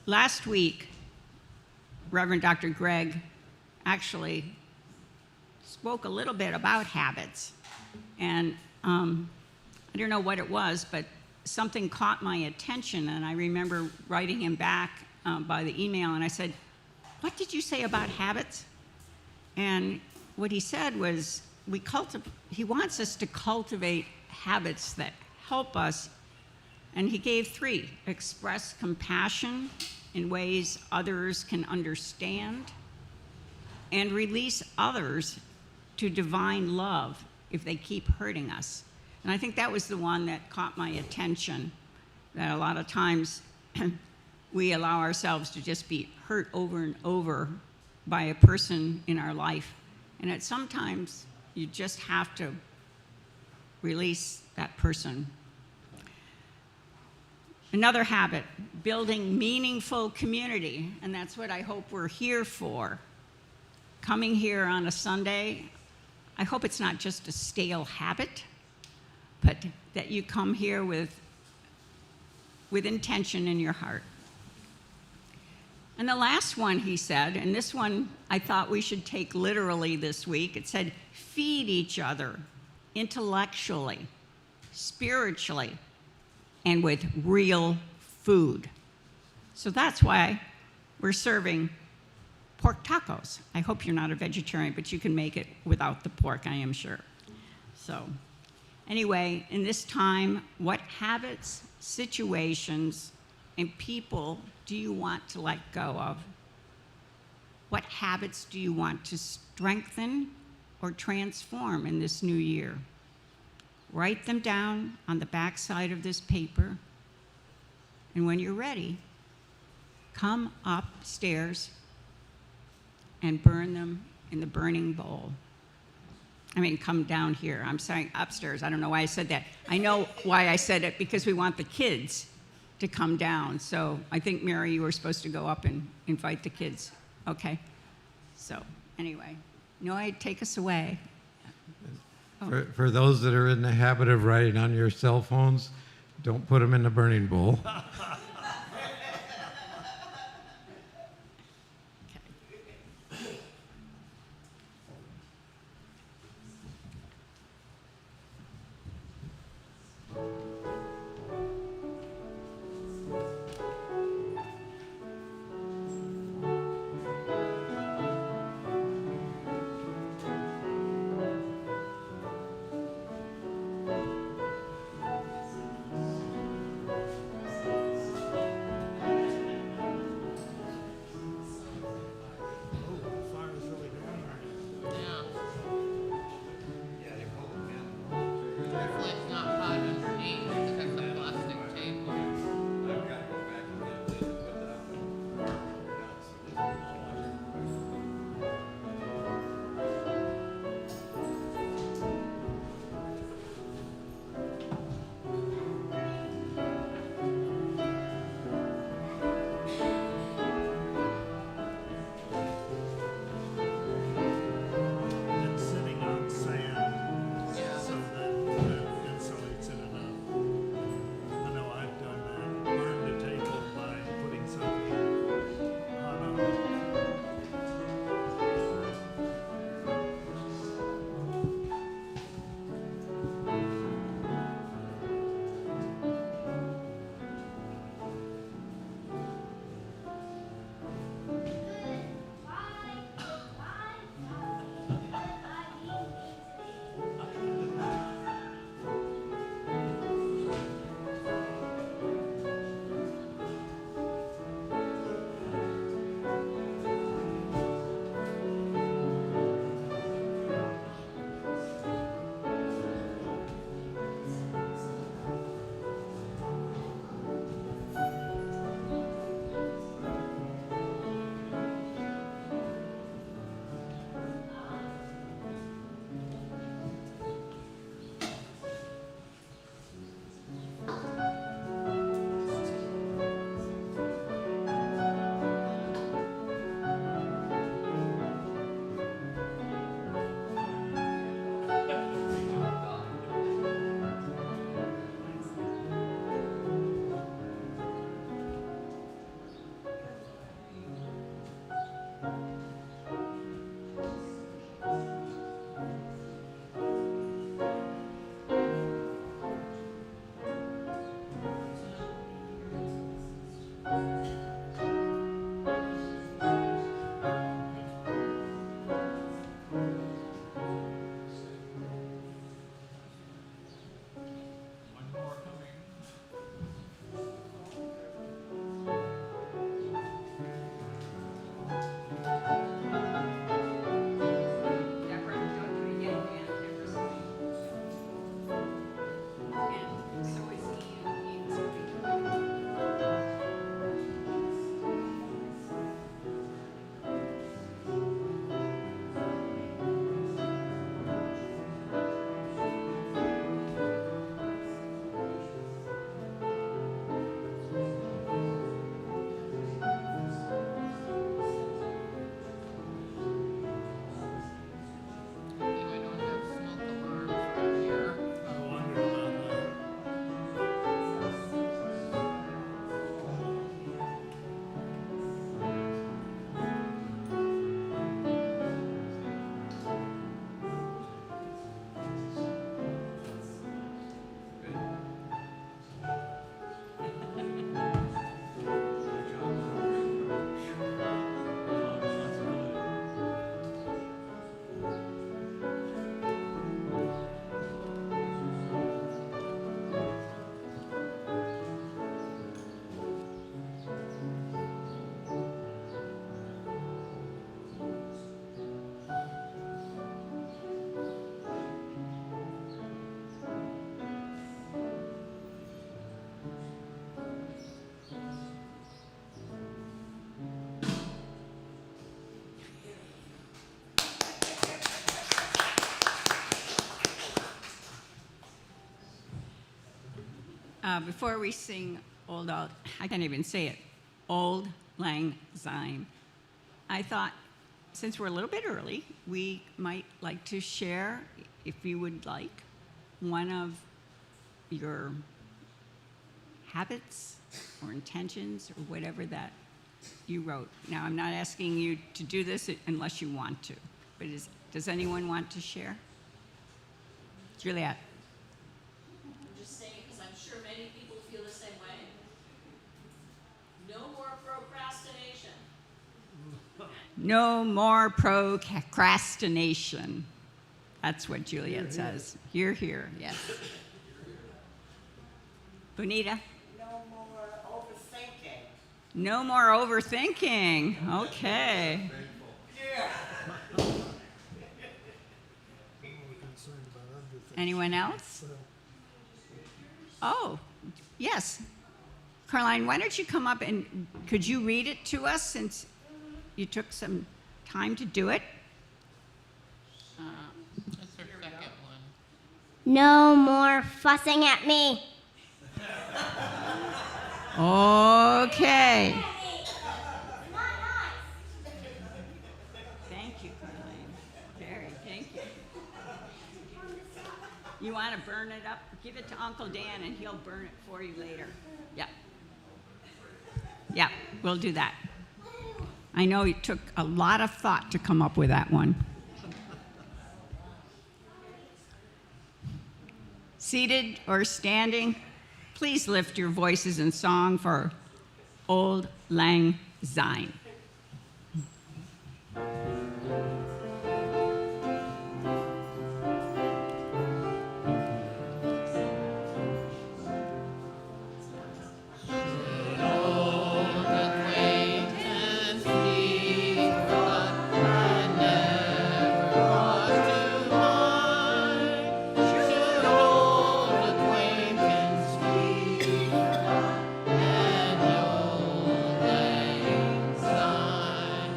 last week, Reverend Dr. Greg actually spoke a little bit about habits. And I don't know what it was, but something caught my attention, and I remember writing him back by the email, and I said, "What did you say about habits?" And what he said was, he wants us to cultivate habits that help us, and he gave 3: express compassion in ways others can understand, and release others to divine love if they keep hurting us. And I think that was the one that caught my attention, that a lot of times we allow ourselves to just be hurt over and over by a person in our life. And that sometimes you just have to release that person. Another habit, building meaningful community. And that's what I hope we're here for. Coming here on a Sunday, I hope it's not just a stale habit, but that you come here with intention in your heart. And the last one he said, and this one I thought we should take literally this week, it said, feed each other intellectually, spiritually, and with real food. So that's why we're serving pork tacos. I hope you're not a vegetarian, but you can make it without the pork, I am sure. So anyway, in this time, what habits, situations, and people do you want to let go of? What habits do you want to strengthen or transform in this new year? Write them down on the back side of this paper, and when you're ready, come upstairs and burn them in the burning bowl. I mean, come down here. I'm saying upstairs. I don't know why I said that. I know why I said it, because we want the kids to come down. So I think, Mary, you were supposed to go up and invite the kids. Okay. So anyway, Noy, take us away. Oh. For those that are in the habit of writing on your cell phones, don't put them in the burning bowl. And sitting on sand, so that the insulation Before we sing I can't even say it, Old Lang Syne, I thought since we're a little bit early, we might like to share, if you would like, one of your habits or intentions or whatever that you wrote. Now, I'm not asking you to do this unless you want to, but does anyone want to share? Juliet. I'm just saying, because I'm sure many people feel the same way. No more procrastination. No more procrastination. That's what Juliet says. Hear, hear, yes. Bonita? No more overthinking. No more overthinking. Okay. Yeah. Anyone else? Oh, yes. Caroline, why don't you come up and could you read it to us since you took some time to do it? That's our second one. No more fussing at me. Okay. Thank you, Caroline. Thank you. You want to burn it up? Give it to Uncle Dan and he'll burn it for you later. Yeah. Yeah, we'll do that. I know it took a lot of thought to come up with that one. Seated or standing, please lift your voices in song for Old Lang Syne. Acquaintance be forgot, and never brought to mind. Should old acquaintance be forgot, and old lang syne.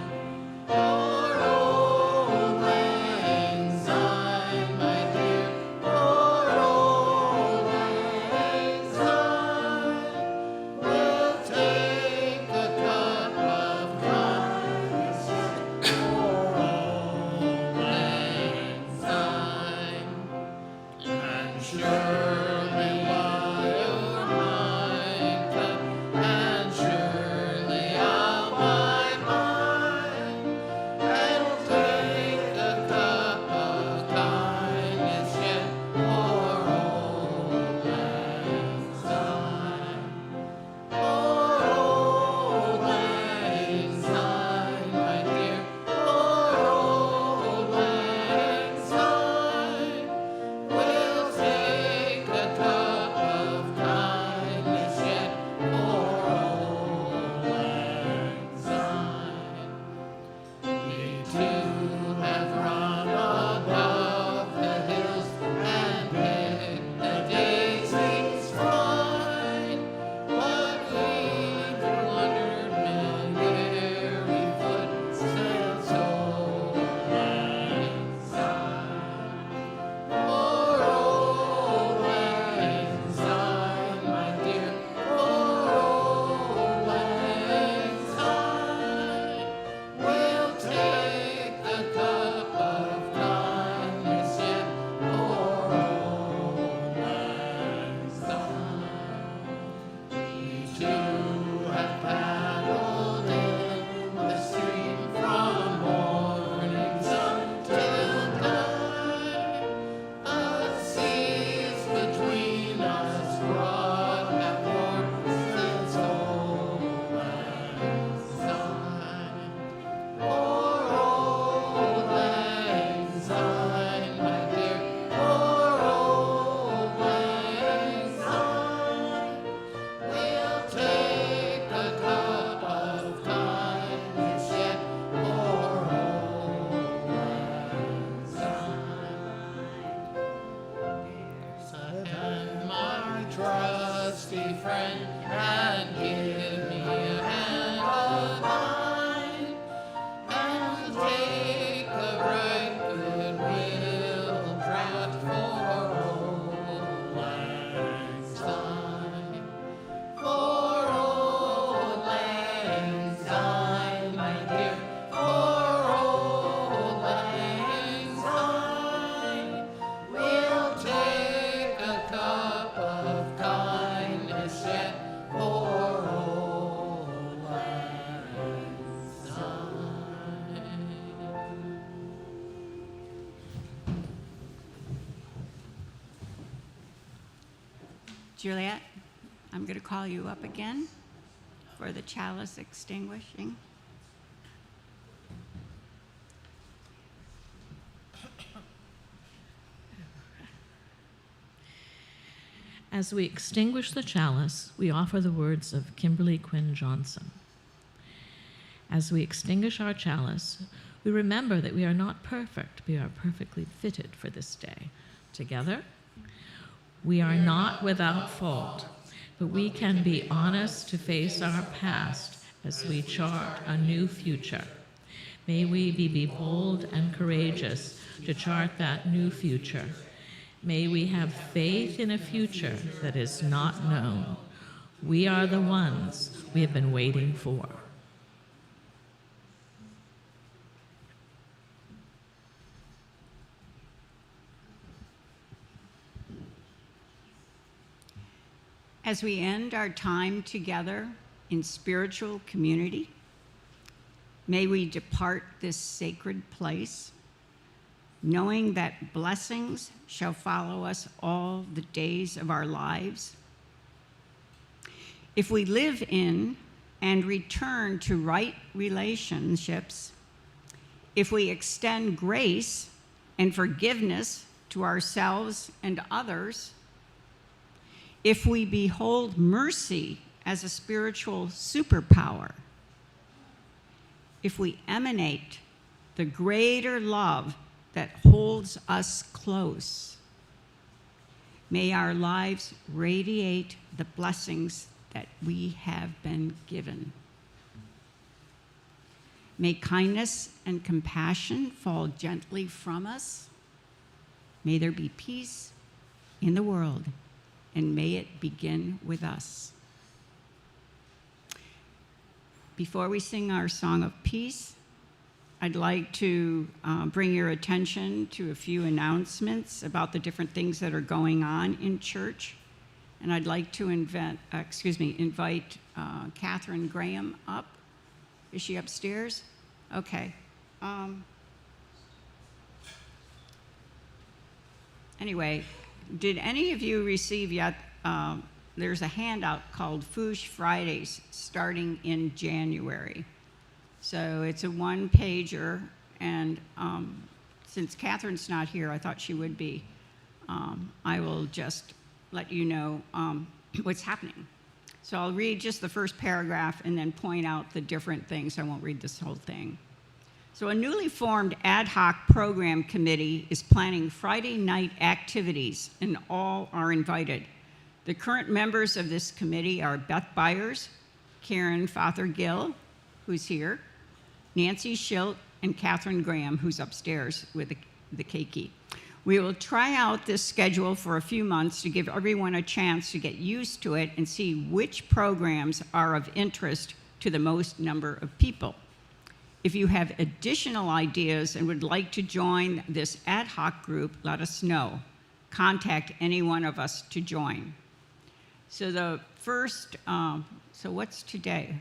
Poor old lang syne, my dear, poor old lang syne. We'll take a cup of kindness for old lang syne, and surely while you're mine, and surely I'll buy mine, and take a cup of kindness yet for old lang syne. Poor old lang syne, my dear, poor old lang syne. We'll take a cup of kindness yet for old lang syne. We two have run above the hills and picked the daisies fine, but we've wandered many footsteps old lang syne. Poor old lang syne, my dear, poor old lang syne. We'll take a cup of kindness yet for old lang syne. We two have paddled in the stream from morning sun till night. The seas between us broad have roared since old lang syne. Poor old lang syne, my dear, poor old lang syne. We'll take a cup of kindness yet for old lang syne. And my trusty friend, and give me a hand of thine, and take a right good will draught for old lang syne. cup of kindness yet for old lang syne. Juliet, I'm going to call you up again for the chalice extinguishing. As we extinguish the chalice, we offer the words of Kimberly Quinn Johnson. As we extinguish our chalice, we remember that we are not perfect, we are perfectly fitted for this day. Together, we are not without fault, but we can be honest to face our past as we chart a new future. May we be bold and courageous to chart that new future. May we have faith in a future that is not known. We are the ones we have been waiting for. As we end our time together in spiritual community, may we depart this sacred place, knowing that blessings shall follow us all the days of our lives. If we live in and return to right relationships, if we extend grace and forgiveness to ourselves and others, if we behold mercy as a spiritual superpower, if we emanate the greater love that holds us close, may our lives radiate the blessings that we have been given. May kindness and compassion fall gently from us. May there be peace in the world, and may it begin with us. Before we sing our song of peace, I'd like to bring your attention to a few announcements about the different things that are going on in church. And I'd like to invite Catherine Graham up. Is she upstairs? Okay. Anyway, did any of you receive yet, there's a handout called Foosh Fridays starting in January. So it's a one-pager, and since Catherine's not here, I thought she would be, I will just let you know what's happening. So I'll read just the first paragraph and then point out the different things. I won't read this whole thing. So a newly formed ad hoc program committee is planning Friday night activities, and all are invited. The current members of this committee are Beth Byers, Karen Fothergill, who's here, Nancy Schilt, and Catherine Graham, who's upstairs with the keiki. We will try out this schedule for a few months to give everyone a chance to get used to it and see which programs are of interest to the most number of people. If you have additional ideas and would like to join this ad hoc group, let us know. Contact any one of us to join. So the first, so what's today?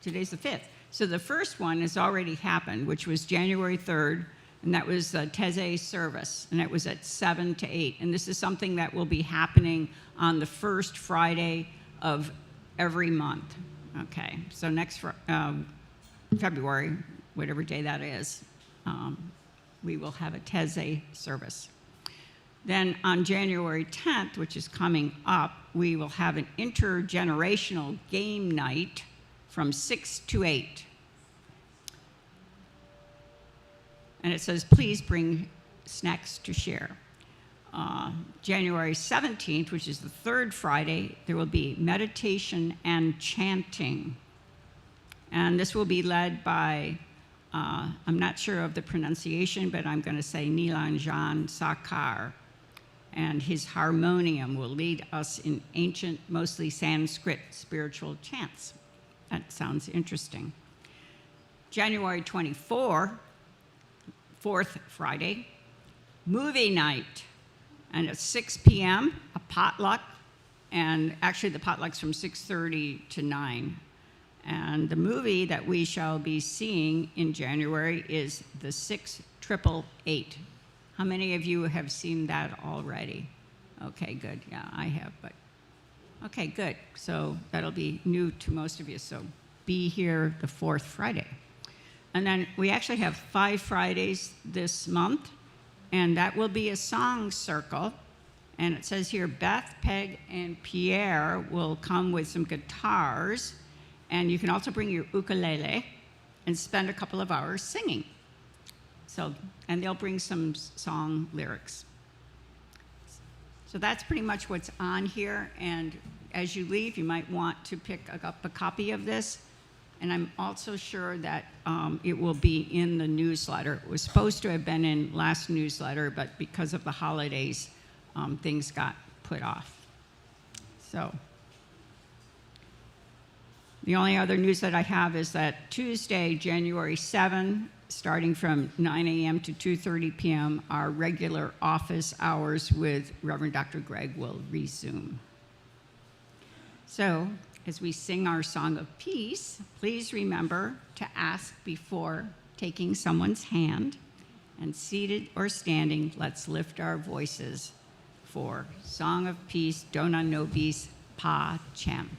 Today's the 5th. So the first one has already happened, which was January 3rd, and that was the Teze service, and it was at 7 to 8. And this is something that will be happening on the first Friday of every month. Okay, so next February, whatever day that is, we will have a Teze service. Then on January 10th, which is coming up, we will have an intergenerational game night from 6 to 8. And it says, please bring snacks to share. January 17th, which is the third Friday, there will be meditation and chanting. And this will be led by, I'm not sure of the pronunciation, but I'm going to say Nilanjan Sakar. And his harmonium will lead us in ancient, mostly Sanskrit spiritual chants. That sounds interesting. January 24th, fourth Friday, movie night. And at 6 p.m., a potluck, and actually the potluck's from 6:30 to 9. And the movie that we shall be seeing in January is The 688. How many of you have seen that already? Okay, good. Yeah, I have, but okay, good. So that'll be new to most of you. So be here the fourth Friday. And then we actually have 5 Fridays this month, and that will be a song circle. And it says here, Beth, Peg, and Pierre will come with some guitars, and you can also bring your ukulele and spend a couple of hours singing. So, and they'll bring some song lyrics. So that's pretty much what's on here, and as you leave, you might want to pick up a copy of this. And I'm also sure that it will be in the newsletter. It was supposed to have been in last newsletter, but because of the holidays, things got put off. So the only other news that I have is that Tuesday, January 7, starting from 9 a.m. to 2:30 p.m., our regular office hours with Reverend Dr. Greg will resume. So, as we sing our song of peace, please remember to ask before taking someone's hand. And seated or standing, let's lift our voices for Song of Peace, Dona Nobis, Pa Chem.